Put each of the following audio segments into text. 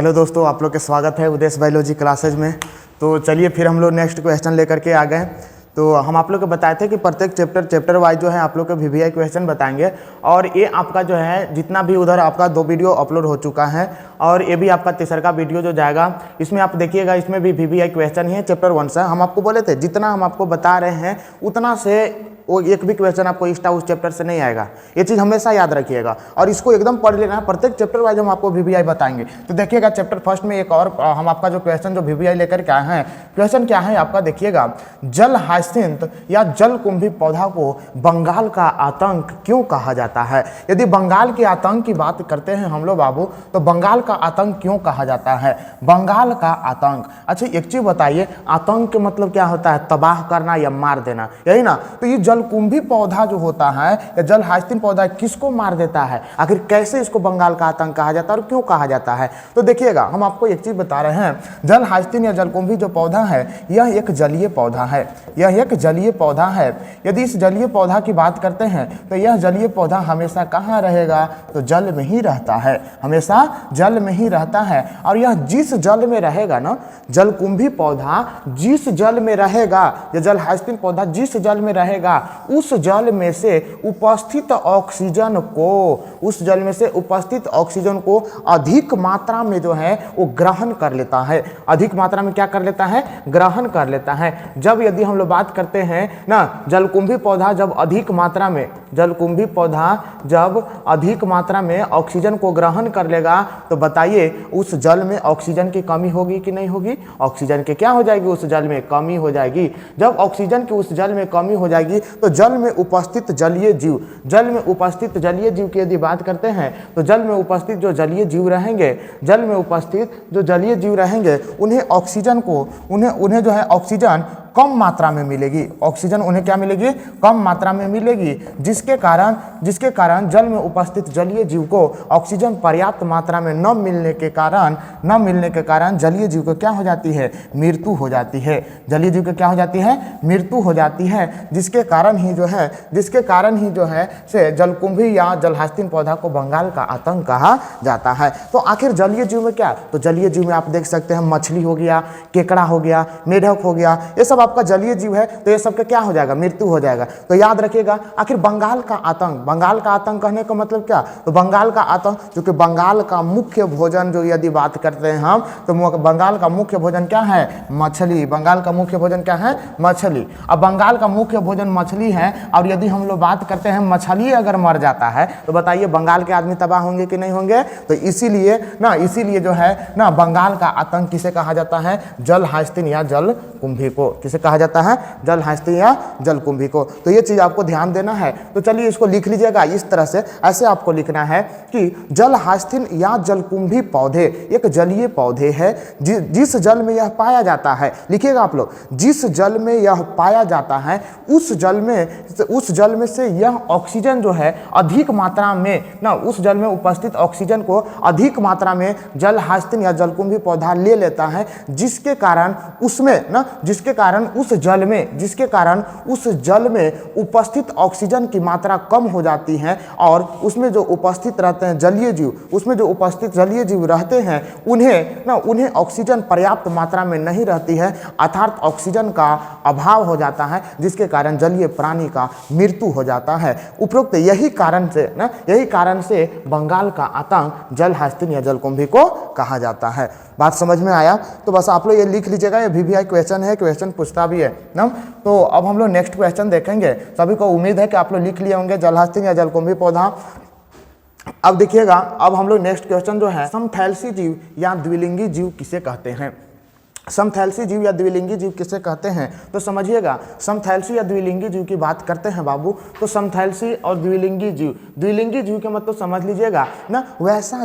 Hello दोस्तों, आप लोग का स्वागत है उदेश बायोलॉजी क्लासेज में। तो चलिए फिर हम लोग नेक्स्ट क्वेश्चन लेकर के आ गए। तो हम आप लोग को बताए थे कि प्रत्येक चैप्टर वाइज जो है आप लोग को वीवीआई क्वेश्चन बताएंगे। और ये आपका जो है जितना भी उधर आपका 2 वीडियो अपलोड हो चुका है और ये भी आपका तीसरा वीडियो जो जाएगा, इसमें आप देखिएगा इसमें भी वीवीआई क्वेश्चन ही है चैप्टर 1 से। हम आपको बोले थे जितना हम आपको बता रहे हैं उतना से वो एक भी क्वेश्चन आपको एक्स्ट्रा उस चैप्टर से नहीं आएगा। ये चीज़ हमेशा याद रखिएगा और इसको एकदम पढ़ लेना है। प्रत्येक चैप्टर वाइज हम आपको वीवीआई बताएंगे। तो देखिएगा चैप्टर फर्स्ट में एक और हम आपका जो क्वेश्चन जो वीवीआई लेकर के आए हैं, क्वेश्चन क्या है आपका, देखिएगा। जल हाइसिंथ या जलकुंभी पौधा को बंगाल का आतंक क्यों कहा जाता है? यदि बंगाल के आतंक की बात करते हैं हम लोग बाबू, तो बंगाल का आतंक क्यों कहा जाता है? बंगाल का आतंक, अच्छा एक चीज बताइए, आतंक के मतलब क्या होता है? तबाह करना या मार देना, यही ना। तो ये जलकुंभी पौधा जो होता है या जल हाइसिंथ पौधा किसको मार देता है? आखिर कैसे इसको बंगाल का आतंक कहा जाता है और क्यों कहा जाता है? तो देखिएगा हम आपको एक चीज बता रहे हैं। जल हाइसिंथ या जलकुंभी जो पौधा है यह एक जलीय पौधा है। यह एक जलीय पौधा है। यदि इस जलीय पौधा की बात करते हैं तो यह जलीय पौधा हमेशा कहाँ रहेगा? तो जल में ही रहता है, हमेशा जल में ही रहता है। और यह जिस जल में रहेगा ना, जलकुंभी पौधा जिस जल में रहेगा या जल हाइसिंथ पौधा जिस जल में रहेगा, उस जल में से उपस्थित ऑक्सीजन को अधिक मात्रा में जो है वो ग्रहण कर लेता है। अधिक मात्रा में क्या कर लेता है? ग्रहण कर लेता है। जब यदि हम लोग बात करते हैं ना, जलकुंभी पौधा जब अधिक मात्रा में ऑक्सीजन को ग्रहण कर लेगा, तो बताइए उस जल में ऑक्सीजन की कमी होगी कि नहीं होगी? ऑक्सीजन की क्या हो जाएगी? उस जल में कमी हो जाएगी। जब ऑक्सीजन की उस जल में कमी हो जाएगी तो जल में उपस्थित जलीय जीव की यदि बात करते हैं, तो जल में उपस्थित जो जलीय जीव रहेंगे उन्हें ऑक्सीजन को उन्हें जो है ऑक्सीजन कम मात्रा में मिलेगी। ऑक्सीजन उन्हें क्या मिलेगी? कम मात्रा में मिलेगी, जिसके कारण जल में उपस्थित जलीय जीव को ऑक्सीजन पर्याप्त मात्रा में न मिलने के कारण जलीय जीव को क्या हो जाती है? मृत्यु हो जाती है। जलीय जीव को क्या हो जाती है? मृत्यु हो जाती है। जिसके कारण ही जो है से जलकुंभी या जल हाइसिंथ पौधा को बंगाल का आतंक कहा जाता है। तो आखिर जलीय जीव में क्या? तो जलीय जीव में आप देख सकते हैं मछली हो गया, केकड़ा हो गया, मेढक हो गया, ये सब आपका जलीय जीव है। तो ये सब का क्या हो जाएगा? मृत्यु हो जाएगा। तो याद रखिएगा। आखिर बंगाल का आतंक कहने का मतलब क्या? तो बंगाल का आतंक, क्योंकि बंगाल का मुख्य भोजन जो यदि बात करते हैं हम, तो बंगाल का मुख्य भोजन क्या है? मछली। बंगाल का मुख्य भोजन क्या है? मछली। अब बंगाल का मुख्य भोजन मछली है और यदि हम लोग बात करते हैं मछली अगर मर जाता है तो बताइए बंगाल के आदमी तबाह होंगे कि नहीं होंगे? तो इसीलिए जो है ना, बंगाल का आतंक किसे कहा जाता है? जल हाइसिंथ या जलकुंभी को। किसे कहा जाता है? जल हाइसिंथ या जलकुंभी को। तो ये चीज आपको ध्यान देना है। तो चलिए इसको लिख लीजिएगा इस तरह से। ऐसे आपको लिखना है कि जल हाइसिंथ या जलकुंभी पौधे एक जलीय पौधे है जिस जल में यह पाया जाता है। लिखिएगा आप लोग, जिस जल में यह पाया जाता है उस जल में से यह ऑक्सीजन जो है अधिक मात्रा में ना, उस जल में उपस्थित ऑक्सीजन को अधिक मात्रा में जल हाइसिंथ या जलकुंभी पौधा ले लेता है, जिसके कारण उस जल में उपस्थित ऑक्सीजन की मात्रा कम हो जाती है और उसमें जो उपस्थित रहते हैं जलीय जीव रहते हैं उन्हें ऑक्सीजन पर्याप्त मात्रा में नहीं रहती है, अर्थात ऑक्सीजन का अभाव हो जाता है, जिसके कारण जलीय प्राणी का मृत्यु हो जाता है। उपरोक्त यही कारण से बंगाल का आतंक जल हाइसिंथ या जलकुंभी को कहा जाता है। बात समझ में आया? तो बस आप लोग ये लिख लीजिएगा, ये वीवीआई क्वेश्चन है, क्वेश्चन पूछता भी है ना। तो अब हम लोग नेक्स्ट क्वेश्चन देखेंगे। सभी को उम्मीद है कि आप लोग लिख लिए होंगे जल हाइसिंथ या जलकुंभी पौधा। अब देखिएगा, अब हम लोग नेक्स्ट क्वेश्चन जो है, समथैलेसी जीव या द्विलिंगी जीव किसे कहते हैं? समथैलेसी जीव या द्विलिंगी जीव किसे कहते हैं? तो समझिएगा, समथैलेसी या द्विलिंगी जीव की बात करते हैं बाबू, तो समथैलेसी और द्विलिंगी जीव के मतलब समझ लीजिएगा ना, वैसा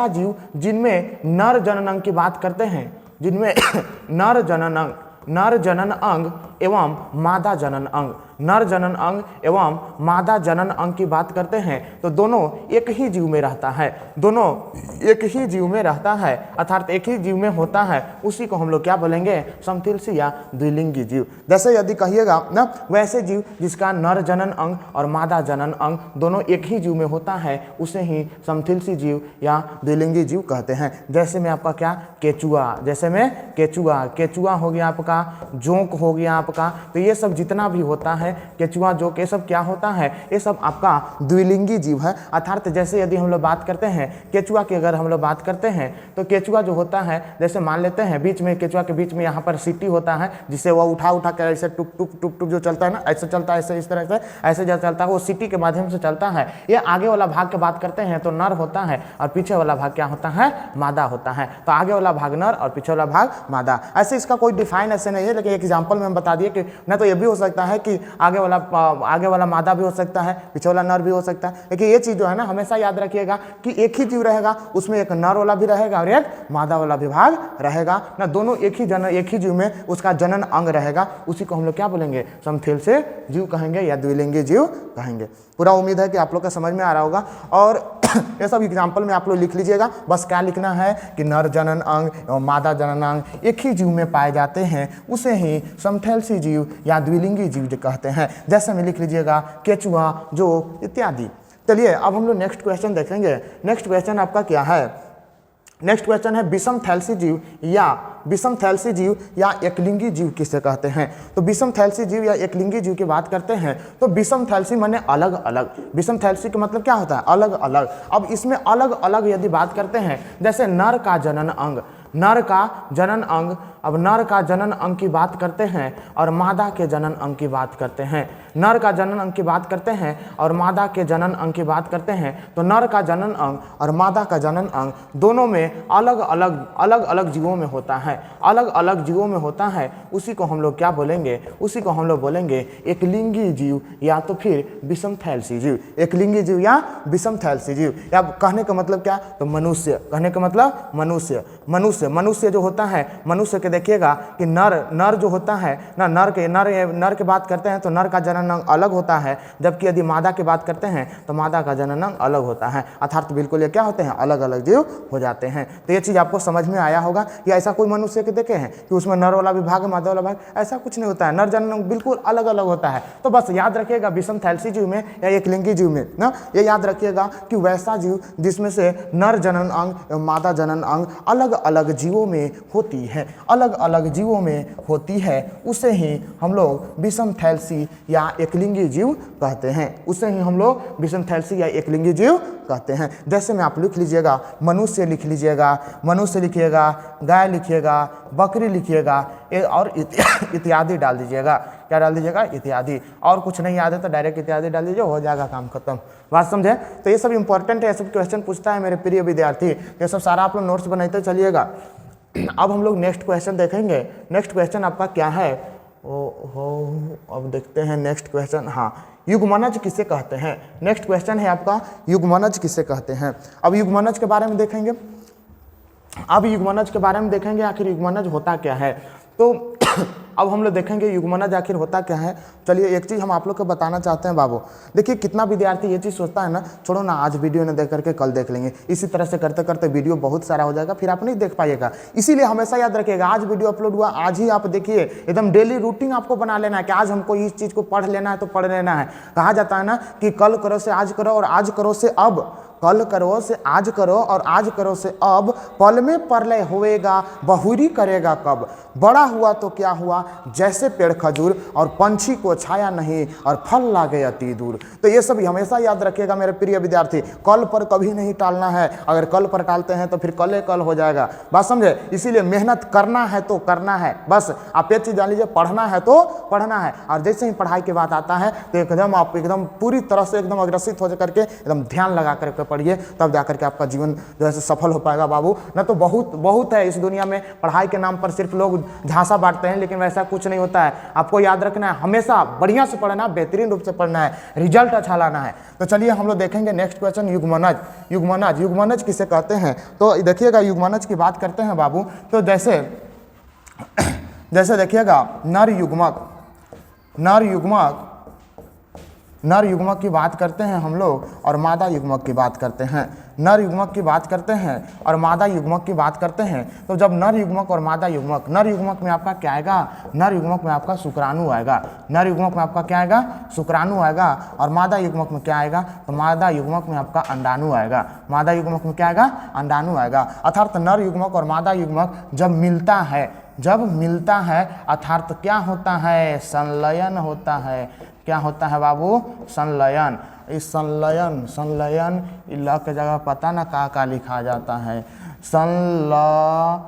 जीव जिनमें नर जनन की बात करते हैं, जिनमें नर जनन अंग एवं मादा जनन अंग, नर जनन अंग एवं मादा जनन अंग की बात करते हैं तो दोनों एक ही जीव में रहता है, दोनों एक ही जीव में रहता है, अर्थात एक ही जीव में होता है, उसी को हम लोग क्या बोलेंगे, समथिल्सी या द्विलिंगी जीव। जैसे यदि कहिएगा ना, वैसे जीव जिसका नर जनन अंग और मादा जनन अंग दोनों एक ही जीव में होता है उसे ही समथिल्सी जीव या द्विलिंगी जीव कहते हैं। जैसे में आपका क्या, केचुआ, जैसे में केचुआ, केचुआ हो गया आपका, जोंक हो गया आपका, तो ये सब जितना भी होता है केचुआ जोंक ये सब क्या होता है, ये सब आपका द्विलिंगी जीव है। अर्थात जैसे यदि हम लोग बात करते हैं केचुआ की, अगर हम लोग बात करते हैं तो केचुआ जो होता है, जैसे मान लेते हैं बीच में केचुआ के बीच में यहाँ पर सीटी होता है जिसे वह उठा उठा कर ऐसे टुक टुक टुक टुक जो चलता है ना, ऐसे चलता है, ऐसे इस तरह से ऐसे जो चलता है वो सीटी के माध्यम से चलता है। ये आगे वाला भाग की बात करते हैं तो नर होता है और पीछे वाला भाग क्या होता है, मादा होता है। तो आगे वाला भाग नर और पीछे वाला भाग मादा। ऐसे इसका कोई डिफाइन ऐसे नहीं है, लेकिन एक एग्जांपल में हम बता दिए कि ना तो ये भी हो सकता है कि आगे वाला मादा भी हो सकता है, पीछे वाला नर भी हो सकता है। लेकिन ये चीज जो है ना हमेशा याद रखिएगा कि एक ही जीव रहेगा, उसमें एक नर वाला भी रहेगा और एक मादा वाला भी भाग रहेगा ना, दोनों एक ही जीव में उसका जनन अंग रहेगा, उसी को हम लोग क्या बोलेंगे, समथिल्सी जीव कहेंगे या द्विलिंगी जीव कहेंगे। पूरा उम्मीद है कि आप लोग का समझ में आ रहा होगा। और ये सब एग्जाम्पल में आप लोग लिख लीजिएगा, बस क्या लिखना है कि नर जनन अंग एवं मादा जनन अंग एक ही जीव में पाए जाते हैं, उसे ही समथिल्सी जीव या द्विलिंगी जीव कहते हैं। जैसे में लिख लीजिएगा केचुआ, जो इत्यादि। चलिए अब हम लोग नेक्स्ट क्वेश्चन देखेंगे। नेक्स्ट क्वेश्चन आपका क्या है, नेक्स्ट क्वेश्चन है विषमथैलेसी जीव या एकलिंगी जीव किसे कहते हैं। तो विषमथैलेसी जीव या एकलिंगी जीव की बात करते हैं तो विषमथैलेसी माने अलग अलग, विषमथैलेसी का मतलब क्या होता है, अलग अलग। अब इसमें अलग अलग यदि बात करते हैं, जैसे नर का जनन अंग, नर का जनन अंग, अब नर का जनन अंग की बात करते हैं और मादा के जनन अंग की बात करते हैं। नर का जनन अंग की बात करते हैं और मादा के जनन अंग की बात करते हैं तो नर का जनन अंग और मादा का जनन अंग दोनों में अलग अलग जीवों में होता है, अलग अलग जीवों में होता है, उसी को हम लोग क्या बोलेंगे, उसी को हम लोग बोलेंगे एकलिंगी जीव या तो फिर विषमथैलेसी जीव। एकलिंगी जीव या विषमथैलेसी जीव, या कहने का मतलब क्या, तो मनुष्य, कहने का मतलब मनुष्य जो होता है, मनुष्य के देखिएगा कि नर जो होता है ना, नर के बात करते हैं तो नर का जनन अंग अलग होता है, जबकि यदि मादा की बात करते हैं तो मादा का जनन अंग अलग होता है। अर्थात बिल्कुल ये क्या होते हैं, अलग अलग जीव हो जाते हैं। तो ये चीज आपको समझ में आया होगा। या ऐसा कोई मनुष्य के देखे हैं कि उसमें नर वाला विभाग मादा वाला भाग, ऐसा कुछ नहीं होता है, नर जनन अंग बिल्कुल अलग अलग होता है। तो बस याद रखिएगा विषमथैलेसी जीव में या एकलिंगी जीव में ना, ये याद रखिएगा कि वैसा जीव जिसमें से नर जनन अंग एवं मादा जनन अंग अलग अलग जीवों में होती है, अलग अलग जीवों में होती है, उसे ही हम लोग विषमथैलेसी या एकलिंगी जीव कहते हैं, उसे ही हम लोग विषमथैलेसी या एकलिंगी जीव कहते हैं। जैसे में आप लिख लीजिएगा, मनुष्य लिख लीजिएगा, मनुष्य लिखिएगा, गाय लिखिएगा, बकरी लिखिएगा और इत्यादि डाल दीजिएगा। क्या डाल दीजिएगा, इत्यादि। और कुछ नहीं याद है तो डायरेक्ट इत्यादि डाल दीजिए, हो जाएगा काम खत्म। बात समझे। तो ये सब इंपॉर्टेंट है, ये सब क्वेश्चन पूछता है मेरे प्रिय विद्यार्थी, ये सब सारा आप लोग नोट्स बनाते चलिएगा। अब हम लोग नेक्स्ट क्वेश्चन देखेंगे। नेक्स्ट क्वेश्चन आपका क्या है, अब देखते हैं नेक्स्ट क्वेश्चन। हाँ, युग्मनज किसे कहते हैं। नेक्स्ट क्वेश्चन है आपका, युग्मनज किसे कहते हैं। अब युग्मनज के बारे में देखेंगे, आखिर युग्मनज होता क्या है। तो अब हम लोग देखेंगे युग्मनज आखिर होता क्या है। चलिए एक चीज़ हम आप लोग को बताना चाहते हैं बाबू, देखिए कितना विद्यार्थी ये चीज़ सोचता है ना, छोड़ो ना आज वीडियो न देख करके कल देख लेंगे, इसी तरह से करते करते वीडियो बहुत सारा हो जाएगा, फिर आप नहीं देख पाइएगा। इसीलिए हमेशा याद रखिएगा, आज वीडियो अपलोड हुआ आज ही आप देखिए, एकदम डेली रूटीन आपको बना लेना है कि आज हमको इस चीज़ को पढ़ लेना है तो पढ़ लेना है। कहा जाता है ना कि कल करो से आज करो और आज करो से अब, कल करो से आज करो और आज करो से अब, पल में प्रलय होएगा बहुरी करेगा कब, बड़ा हुआ तो क्या हुआ जैसे पेड़ खजूर और पंछी को छाया नहीं और फल लागे अति दूर। तो ये सब हमेशा याद रखिएगा मेरे प्रिय विद्यार्थी, कल पर कभी नहीं टालना है, अगर कल पर टालते हैं तो फिर कल हो जाएगा। बात समझे। इसीलिए मेहनत करना है तो करना है, बस आप ये चीज़ जान लीजिए, पढ़ना है तो पढ़ना है। और जैसे ही पढ़ाई की बात आता है तो एकदम आप एकदम पूरी तरह से एकदम अग्रसित हो करके एकदम ध्यान लगा करके पढ़िए, तब जाकर के आपका जीवन जो है सफल हो पाएगा बाबू। न तो बहुत है इस दुनिया में, पढ़ाई के नाम पर सिर्फ लोग झांसा बांटते हैं, लेकिन वैसा कुछ नहीं होता है। आपको याद रखना है, हमेशा बढ़िया से पढ़ना, बेहतरीन रूप से पढ़ना है, रिजल्ट अच्छा लाना है। तो चलिए हम लोग देखेंगे नेक्स्ट क्वेश्चन, युग्मनज किसे कहते हैं। तो देखिएगा युग्मनज की बात करते हैं बाबू, तो जैसे देखिएगा नर युग्मक नर युग्मक की बात करते हैं हम लोग और मादा युग्मक की बात करते हैं। नर युग्मक की बात करते हैं और मादा युग्मक की बात करते हैं। तो जब नर युग्मक और मादा युग्मक, नर युग्मक में आपका क्या आएगा, नर युग्मक में आपका शुक्राणु आएगा, नर युग्मक में आपका क्या आएगा, शुक्राणु आएगा। और मादा युग्मक में क्या आएगा, तो मादा युग्मक में आपका अंडाणु आएगा, मादा युग्मक में क्या आएगा, अंडाणु आएगा। अर्थात नर युग्मक और मादा युग्मक जब मिलता है, जब मिलता है अर्थात क्या होता है, संलयन होता है। क्या होता है बाबू, संलयन। इस संलयन, संलयन ल के जगह पता ना का लिखा जाता है, संलयन,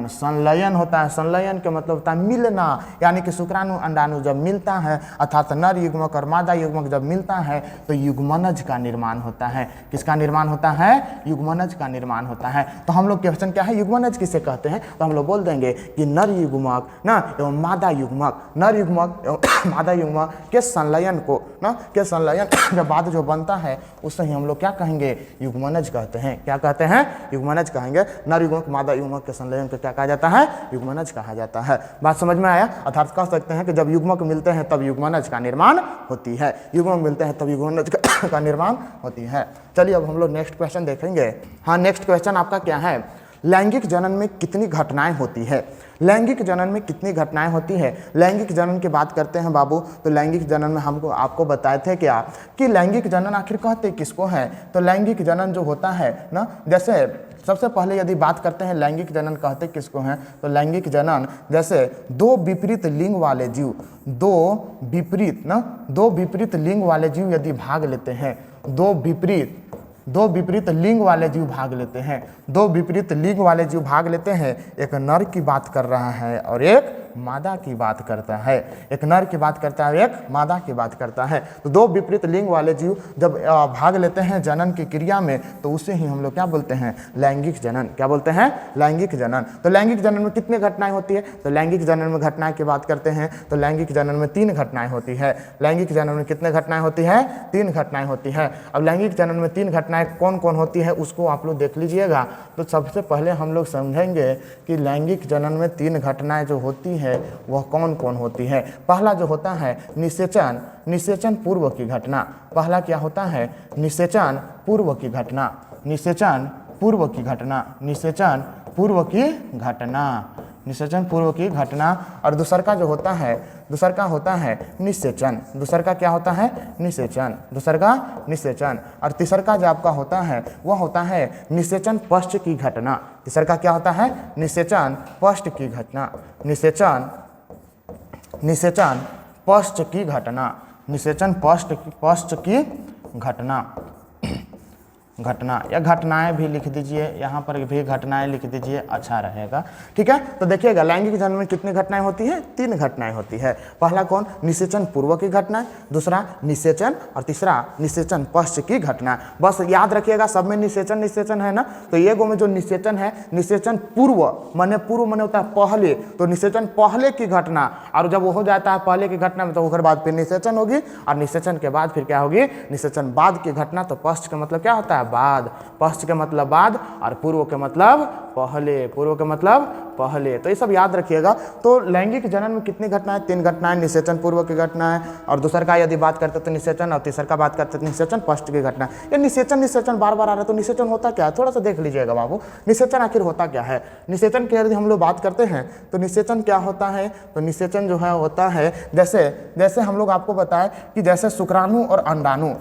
संलयन होता है। संलयन के मतलब होता है मिलना, यानी कि शुक्राणु अंडाणु जब मिलता है अर्थात नर युग्मक और मादा युग्मक जब मिलता है तो युग्मनज का निर्माण होता है। किसका निर्माण होता है, युग्मनज का निर्माण होता है। तो हम लोग क्वेश्चन क्या है, युग्मनज किसे कहते हैं, तो हम लोग बोल देंगे कि नर युग्मक ना एवं मादा युग्मक, नर युग्मक एवं मादा युग्मक के संलयन को ना, के संलयन जब बाद जो बनता है उससे ही हम लोग क्या कहेंगे, युग्मनज कहते हैं। क्या कहते हैं, युग्मनज कहेंगे। नर युग्मक मादा युग्मक के संलयन को क्या कहा जाता है, युग्मनज कहा जाता है। बात समझ में आया। अर्थात कह सकते हैं कि जब युग्मक मिलते हैं तब युग्मनज का निर्माण होती है, युग्मक मिलते हैं तब युग्मनज का निर्माण होती है। चलिए अब हम लोग नेक्स्ट क्वेश्चन देखेंगे। हाँ, नेक्स्ट क्वेश्चन आपका क्या है, लैंगिक जनन में कितनी घटनाएं होती है। लैंगिक जनन में कितनी घटनाएं होती है। लैंगिक जनन की बात करते हैं बाबू, तो लैंगिक जनन में हमको आपको बताए थे क्या कि लैंगिक जनन आखिर कहते किसको है। तो लैंगिक जनन जो होता है ना, जैसे सबसे पहले यदि बात करते हैं लैंगिक जनन कहते किसको हैं, तो लैंगिक जनन जैसे दो विपरीत लिंग वाले जीव, दो विपरीत लिंग वाले जीव यदि भाग लेते हैं, दो विपरीत लिंग वाले जीव भाग लेते हैं, दो विपरीत लिंग वाले जीव भाग लेते हैं, एक नर की बात कर रहा है और एक मादा की बात करता है, एक नर की बात करता है, एक मादा की बात करता है। तो दो विपरीत लिंग वाले जीव जब भाग लेते हैं जनन की क्रिया में तो उसे ही हम लोग क्या बोलते हैं, लैंगिक जनन। क्या बोलते हैं, लैंगिक जनन। तो लैंगिक जनन में कितनी घटनाएं होती है, तो लैंगिक जनन में घटनाएं की बात करते हैं तो लैंगिक जनन में 3 घटनाएं होती है। लैंगिक जनन में कितने घटनाएं होती है, 3 घटनाएं होती है। अब लैंगिक जनन में 3 घटनाएं कौन कौन होती है उसको आप लोग देख लीजिएगा। तो सबसे पहले हम लोग समझेंगे कि लैंगिक जनन में 3 घटनाएं जो होती है वह कौन कौन होती है। पहला जो होता है निषेचन, निषेचन पूर्व की घटना। पहला क्या होता है, निषेचन पूर्व की घटना, निषेचन पूर्व की घटना, निषेचन पूर्व की घटना, निषेचन पूर्व की घटना। और दूसर का जो होता है, दूसर का होता है निषेचन। दूसर का क्या होता है, निषेचन, दूसर का निषेचन। और तीसर का जो आपका होता है वह होता है निषेचन पश्च की घटना। तीसर का क्या होता है, निषेचन पश्च की घटना, निषेचन पश्च की घटना, निषेचन पश्च की घटना, घटना या घटनाएं भी लिख दीजिए, यहाँ पर भी घटनाएं लिख दीजिए, अच्छा रहेगा। ठीक है, तो देखिएगा लैंगिक जनन में कितनी घटनाएं होती है, 3 घटनाएं होती है। पहला कौन, निषेचन पूर्व की घटना, दूसरा निषेचन और तीसरा निषेचन पश्च की घटना। बस याद रखिएगा सब में निषेचन निषेचन है ना। तो ये गो में जो निषेचन है, निषेचन पूर्व माने होता है पहले, तो निषेचन पहले की घटना। और जब वो हो जाता है पहले की घटना में तो उसके बाद फिर निषेचन होगी और निषेचन के बाद फिर क्या होगी, निषेचन बाद की घटना। तो पश्च का मतलब क्या होता है, बाद, पश्च के मतलब बाद और पूर्व के मतलब पहले, पूर्व के मतलब पहले। तो ये सब याद रखिएगा। तो लैंगिक जनन में कितनी घटनाएं, 3 घटनाएं, निषेचन पूर्व की घटनाएं और दूसर का यदि बात करते तो निषेचन और तीसर का बात करते तो निषेचन पश्च की घटना। ये निषेचन बार बार आ रहा है, तो निषेचन होता क्या है थोड़ा सा देख लीजिएगा बाबू। निषेचन आखिर होता क्या है, निषेचन की यदि हम लोग बात करते हैं तो निषेचन क्या होता है, तो निषेचन जो है होता है जैसे हम लोग आपको बताएं कि जैसे शुक्राणु और अंडाणु,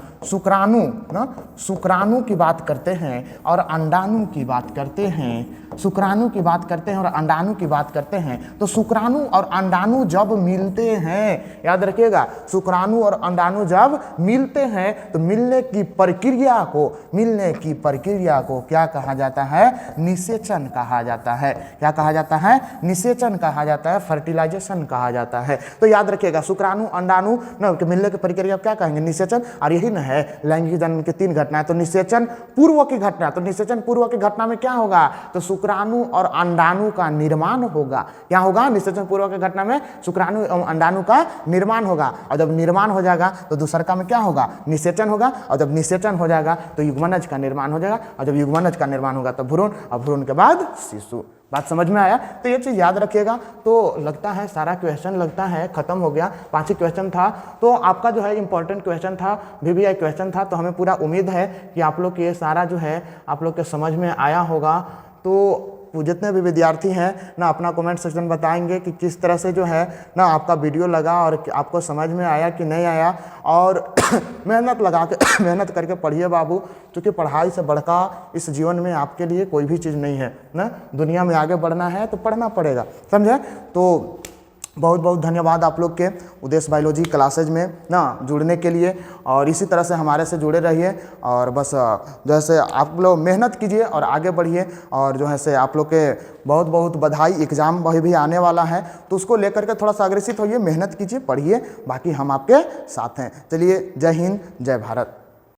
शुक्राणु की बात करते हैं और अंडाणु की बात करते हैं, शुक्राणु की बात करते हैं और अंडाणु की बात करते हैं। तो शुक्राणु और अंडाणु जब मिलते हैं, याद रखिएगा, शुक्राणु और अंडाणु जब मिलते हैं तो मिलने की प्रक्रिया को क्या कहा जाता है, निषेचन कहा जाता है। क्या कहा जाता है, निषेचन कहा जाता है, फर्टिलाइजेशन कहा जाता है। तो याद रखिएगा शुक्राणु अंडाणु मिलने की प्रक्रिया क्या कहेंगे, निषेचन। और यही न है लैंगिक जनन की 3 घटनाएं। तो निषेचन पूर्व की घटना, तो निषेचन पूर्व की घटना में क्या होगा, तो शुक्राणु और अंडाणु का निर्माण होगा। क्या होगा, निषेचन पूर्व की घटना में शुक्राणु एवं अंडाणु का निर्माण होगा। और जब निर्माण हो जाएगा तो दूसरका में क्या होगा, निषेचन होगा। और जब निषेचन हो जाएगा तो युग्मनज का निर्माण हो जाएगा। और जब युग्मनज का निर्माण होगा तो भ्रूण, और भ्रूण के बाद शिशु। बात समझ में आया? तो ये चीज़ याद रखिएगा। तो लगता है सारा क्वेश्चन लगता है खत्म हो गया, 5 ही क्वेश्चन था। तो आपका जो है इंपॉर्टेंट क्वेश्चन था, VVI क्वेश्चन था। तो हमें पूरा उम्मीद है कि आप लोग ये सारा जो है आप लोग के समझ में आया होगा। तो जितने भी विद्यार्थी हैं ना अपना कमेंट सेक्शन बताएंगे कि किस तरह से जो है ना आपका वीडियो लगा और आपको समझ में आया कि नहीं आया। और मेहनत लगा के मेहनत करके पढ़िए बाबू, क्योंकि पढ़ाई से बढ़कर इस जीवन में आपके लिए कोई भी चीज़ नहीं है ना। दुनिया में आगे बढ़ना है तो पढ़ना पड़ेगा, समझे? तो बहुत बहुत धन्यवाद आप लोग के उद्देश्य बायोलॉजी क्लासेज में ना जुड़ने के लिए, और इसी तरह से हमारे से जुड़े रहिए। और बस जैसे आप लोग मेहनत कीजिए और आगे बढ़िए। और जो है से आप लोग के बहुत बहुत बधाई, एग्ज़ाम भी आने वाला है तो उसको लेकर के थोड़ा सा अग्रेसित होइए, मेहनत कीजिए, पढ़िए, बाकी हम आपके साथ हैं। चलिए, जय हिंद, जय भारत।